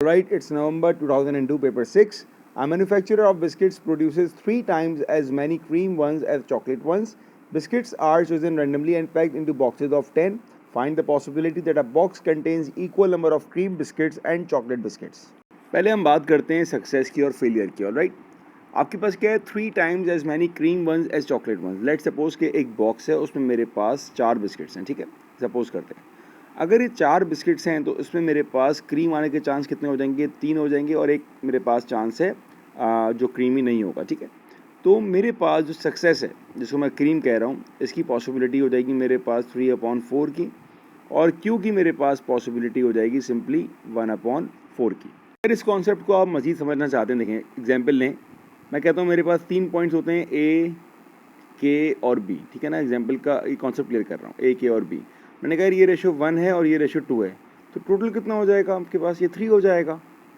Alright, it's November 2002, paper 6. A manufacturer of biscuits produces 3 times as many cream ones as chocolate ones. Biscuits are chosen randomly and packed into boxes of 10. Find the possibility that a box contains equal number of cream biscuits and chocolate biscuits. पहले हम बात करते हैं success की और failure की. Alright, आपके पास क्या है? 3 times as many cream ones as chocolate ones. Let suppose कि एक बॉक्स है, उसमें मेरे पास 4 बिस्किट्स हैं. ठीक है, सपोज करते हैं. अगर ये 4 बिस्किट्स हैं तो इसमें मेरे पास क्रीम आने के चांस कितने हो जाएंगे? 3 हो जाएंगे, और एक मेरे पास चांस है जो क्रीमी नहीं होगा. ठीक है, तो मेरे पास जो सक्सेस है, जिसको मैं क्रीम कह रहा हूँ, इसकी पॉसिबिलिटी हो जाएगी मेरे पास 3/4 की, और क्यू की मेरे पास पॉसिबिलिटी हो जाएगी सिंपली 1/4 की. अगर इस कॉन्सेप्ट को आप मज़ीद समझना चाहते हैं, देखें एग्जाम्पल लें. मैं कहता हूँ मेरे पास 3 पॉइंट्स होते हैं, ए, के और बी. ठीक है ना, एग्जाम्पल का ये कॉन्सेप्ट क्लियर कर रहा हूँ. ए, के और बी. मैंने कहा ये रेशो 1 है और ये रेशो 2 है, तो टोटल कितना हो जाएगा आपके पास? ये 3 हो जाएगा.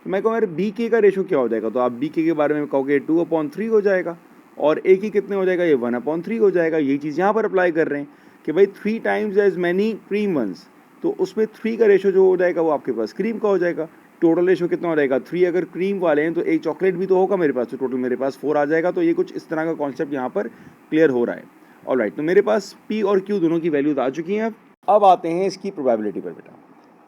तो मैं कहूँ यार बी के का रेशो क्या हो जाएगा? तो आप बी के बारे में कहोगे 2/3 हो जाएगा, और ए की कितने हो जाएगा? ये 1/3 हो जाएगा. यही चीज़ यहाँ पर अप्लाई कर रहे हैं कि भाई 3 times as many cream ones, तो उसमें 3 का रेशो जो हो जाएगा वो आपके पास क्रीम का हो जाएगा. टोटल रेशो कितना हो जाएगा? 3. अगर क्रीम वाले हैं तो एक चॉकलेट भी तो होगा मेरे पास, तो टोटल मेरे पास 4 आ जाएगा. तो ये कुछ इस तरह का कॉन्सेप्ट यहाँ पर क्लियर हो रहा है. ऑलराइट, तो मेरे पास पी और क्यू दोनों की वैल्यूज आ चुकी हैं. अब आते हैं इसकी प्रोबेबिलिटी पर. बेटा,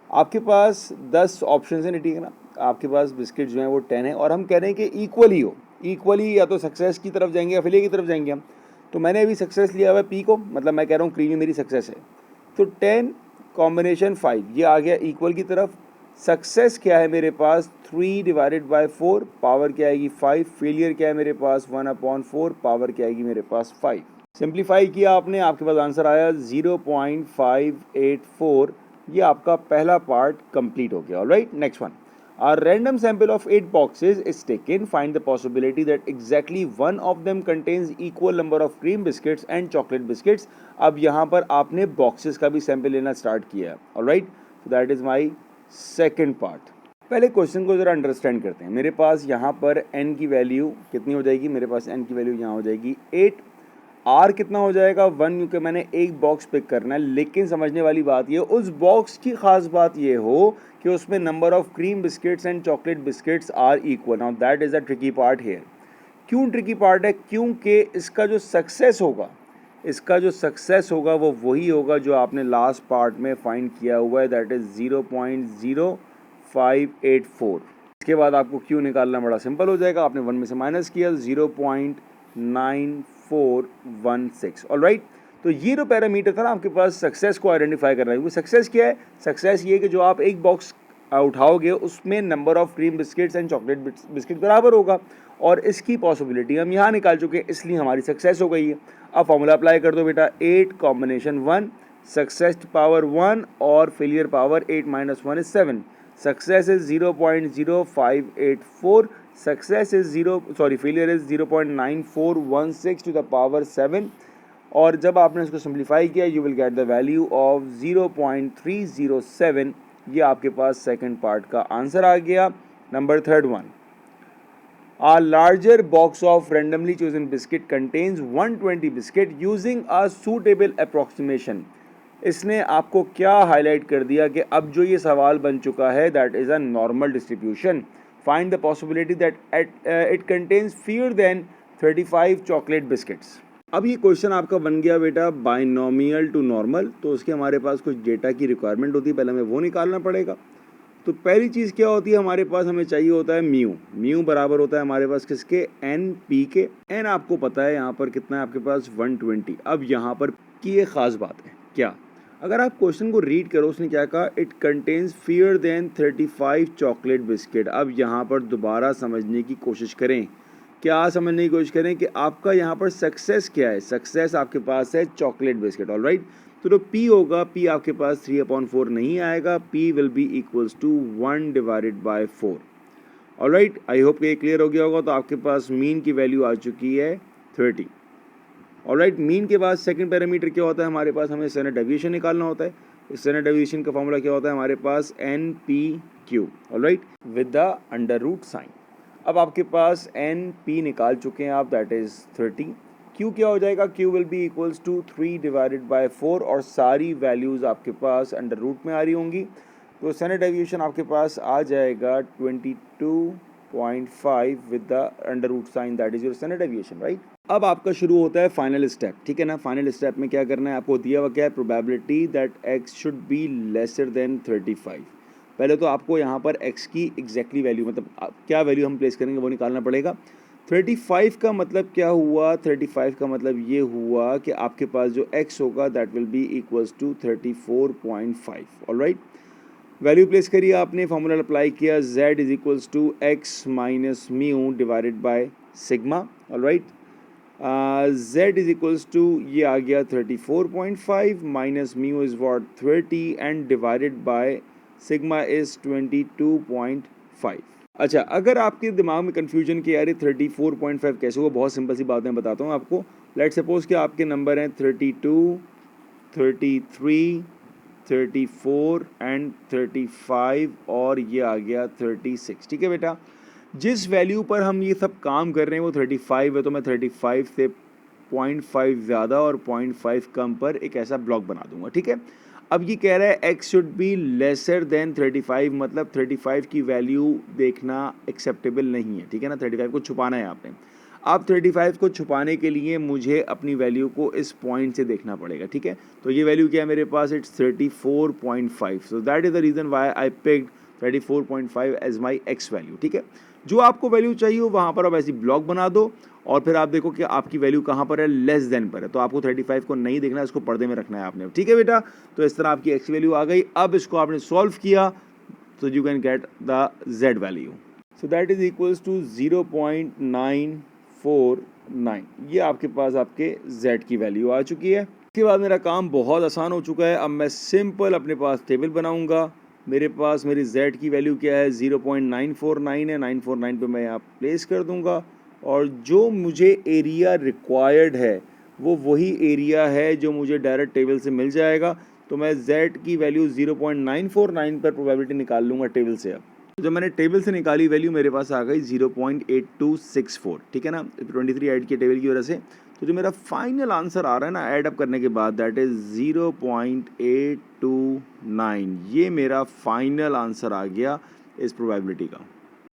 आपके पास 10 ऑप्शन हैं. ठीक है ना, आपके पास बिस्किट जो हैं वो 10 है, और हम कह रहे हैं कि इक्वली हो. इक्वली या तो सक्सेस की तरफ जाएंगे या फेलियर की तरफ जाएंगे हम. तो मैंने अभी सक्सेस लिया हुआ है पी को, मतलब मैं कह रहा हूँ क्रीमी मेरी सक्सेस है. तो 10 कॉम्बिनेशन 5 ये आ गया इक्वल की तरफ. सक्सेस क्या है मेरे पास? 3/4. पावर क्या आएगी? 5. फेलियर क्या है मेरे पास? 1/4. पावर क्या आएगी मेरे पास? 5. सिंप्लीफाई किया आपने, आपके पास आंसर आया 0.584. ये आपका पहला पार्ट कंप्लीट हो गया. Alright, next one. A random sample of 8 boxes is taken. Find the possibility that exactly one of them contains equal number of cream biscuits and chocolate biscuits. अब यहाँ पर आपने boxes का भी सैम्पल लेना start किया. Alright, so that is my second part. पहले question को ज़रा अंडरस्टैंड करते हैं. मेरे पास यहाँ पर n की वैल्यू कितनी हो जाएगी? मेरे पास n की वैल्यू यहाँ हो जाएगी 8. आर कितना हो जाएगा? 1, क्योंकि मैंने एक बॉक्स पिक करना है. लेकिन समझने वाली बात ये, उस बॉक्स की खास बात ये हो कि उसमें number of cream biscuits and chocolate biscuits are equal. Now that is a tricky part here. क्यों ट्रिकी पार्ट है? क्योंकि इसका जो सक्सेस होगा वो वही होगा जो आपने लास्ट पार्ट में फाइंड किया हुआ है, दैट इज़ 0.0584. इसके बाद आपको क्यों निकालना बड़ा सिंपल हो जाएगा. आपने 1 में से माइनस किया, 0.9416. ऑलराइट, तो ये जो पैरामीटर था ना आपके पास सक्सेस को आइडेंटिफाई करना है. वो सक्सेस क्या है? सक्सेस ये कि जो आप एक बॉक्स उठाओगे उसमें number of cream biscuits and chocolate biscuit बराबर होगा, और इसकी पॉसिबिलिटी हम यहाँ निकाल चुके हैं, इसलिए हमारी सक्सेस हो गई है. अब फॉर्मूला अप्लाई कर दो बेटा. 8 कॉम्बिनेशन 1, सक्सेस पावर 1 और failure power 8 - 1 is 7. Success is 0.0584. Success is failure is 0.9416 to the power 7. और जब आपने इसको सिंप्लीफाई किया you will get the value of 0.307. ये आपके पास सेकंड पार्ट का आंसर आ गया. Number third one. A larger box of randomly chosen biscuit contains 120 biscuit using a suitable approximation. इसने आपको क्या हाईलाइट कर दिया कि अब जो ये सवाल बन चुका है that is a normal distribution. Find the possibility that it contains fewer than 35 chocolate biscuits. अब ये क्वेश्चन आपका बन गया बेटा बाइनोमियल टू नॉर्मल. तो उसके हमारे पास कुछ डेटा की रिक्वायरमेंट होती है, पहले हमें वो निकालना पड़ेगा. तो पहली चीज़ क्या होती है हमारे पास? हमें चाहिए होता है म्यू बराबर होता है हमारे पास किसके? एन पी के. एन आपको पता है यहाँ पर कितना है आपके पास? 120. अब यहाँ पर की ये ख़ास बात है क्या? अगर आप क्वेश्चन को रीड करो, उसने क्या कहा? It contains fewer than 35 chocolate biscuit. अब यहाँ पर दोबारा समझने की कोशिश करें. क्या समझने की कोशिश करें कि आपका यहाँ पर सक्सेस क्या है? सक्सेस आपके पास है चॉकलेट बिस्किट. ऑलराइट, तो जो P होगा, P आपके पास 3/4 नहीं आएगा. P will be equals to 1/4. Alright, I hope ये क्लियर हो गया होगा. तो आपके पास मीन की वैल्यू आ चुकी है 30. ऑलराइट, मीन के बाद सेकंड पैरामीटर क्या होता है हमारे पास? हमें स्टैंडर्ड डेविएशन निकालना होता है. स्टैंडर्ड डेविएशन का फॉर्मूला क्या होता है हमारे पास? NPQ. Alright, with the under root sign. अब आपके पास NP निकाल चुके हैं आप, दैट इज़ 30. Q क्या हो जाएगा? Q will be equals to 3/4, और सारी वैल्यूज़ आपके पास अंडर रूट में आ रही होंगी. तो स्टैंडर्ड डेविएशन आपके पास आ जाएगा 22.5 with the under root sign, that is your standard deviation, right. अब आपका शुरू होता है फाइनल स्टेप, ठीक है ना। फाइनल स्टेप में क्या करना है, आपको दिया हुआ क्या है, probability that x should be lesser than 35। पहले तो आपको यहाँ पर x की एग्जैक्टली वैल्यू, मतलब क्या वैल्यू हम प्लेस करेंगे वो निकालना पड़ेगा। 35 का मतलब क्या हुआ, 35 का मतलब ये हुआ कि आपके पास जो x होगा that will be equals to 34.5, alright. Value place करिए आपने, फॉर्मूला अप्लाई किया, z is equals to x minus mu divided by sigma, alright. z is equals to ये आ गया 34.5 minus mu is what 30 and divided by sigma is 22.5। अच्छा, अगर आपके दिमाग में कन्फ्यूजन कि यार ये 34.5 कैसे हुआ, बहुत सिंपल सी बातें बताता हूँ आपको। लेट सपोज कि आपके नंबर हैं 32, 33, 34 एंड 35 और ये आ गया 36, ठीक है बेटा। जिस वैल्यू पर हम ये सब काम कर रहे हैं वो 35 है, तो मैं 35 से 0.5 ज़्यादा और 0.5 कम पर एक ऐसा ब्लॉक बना दूंगा, ठीक है। अब ये कह रहा है x should be lesser than 35, मतलब 35 की वैल्यू देखना एक्सेप्टेबल नहीं है, ठीक है ना। 35 को छुपाना है आपने। अब 35 को छुपाने के लिए मुझे अपनी वैल्यू को इस पॉइंट से देखना पड़ेगा, ठीक है। तो ये वैल्यू क्या है मेरे पास, it's 34.5, so that is the reason why I picked 34.5 as my x value, ठीक है। जो आपको वैल्यू चाहिए हो वहाँ पर आप ऐसी ब्लॉक बना दो और फिर आप देखो कि आपकी वैल्यू कहाँ पर है, लेस देन पर है। तो आपको 35 को नहीं देखना है, इसको पर्दे में रखना है आपने, ठीक है बेटा। तो इस तरह आपकी x वैल्यू आ गई। अब इसको आपने सॉल्व किया तो you can get the z value, so that is equals to 0.949। ये आपके पास आपके z की वैल्यू आ चुकी है। इसके बाद मेरा काम बहुत आसान हो चुका है। अब मैं सिंपल अपने पास टेबल बनाऊंगा। मेरे पास मेरी z की वैल्यू क्या है, 0.949 है। 949 पे मैं यहाँ प्लेस कर दूंगा और जो मुझे एरिया रिक्वायर्ड है वो वही एरिया है जो मुझे डायरेक्ट टेबल से मिल जाएगा। तो मैं z की वैल्यू 0.949 पर प्रोबेबिलिटी निकाल लूँगा टेबल से। अब तो जब मैंने टेबल से निकाली वैल्यू मेरे पास आ गई 0.8264, ठीक है ना। 23 ऐड की टेबल की वजह से, तो जो मेरा फाइनल आंसर आ रहा है ना ऐड अप करने के बाद, दैट इज़ 0.829। ये मेरा फाइनल आंसर आ गया इस प्रोबेबिलिटी का।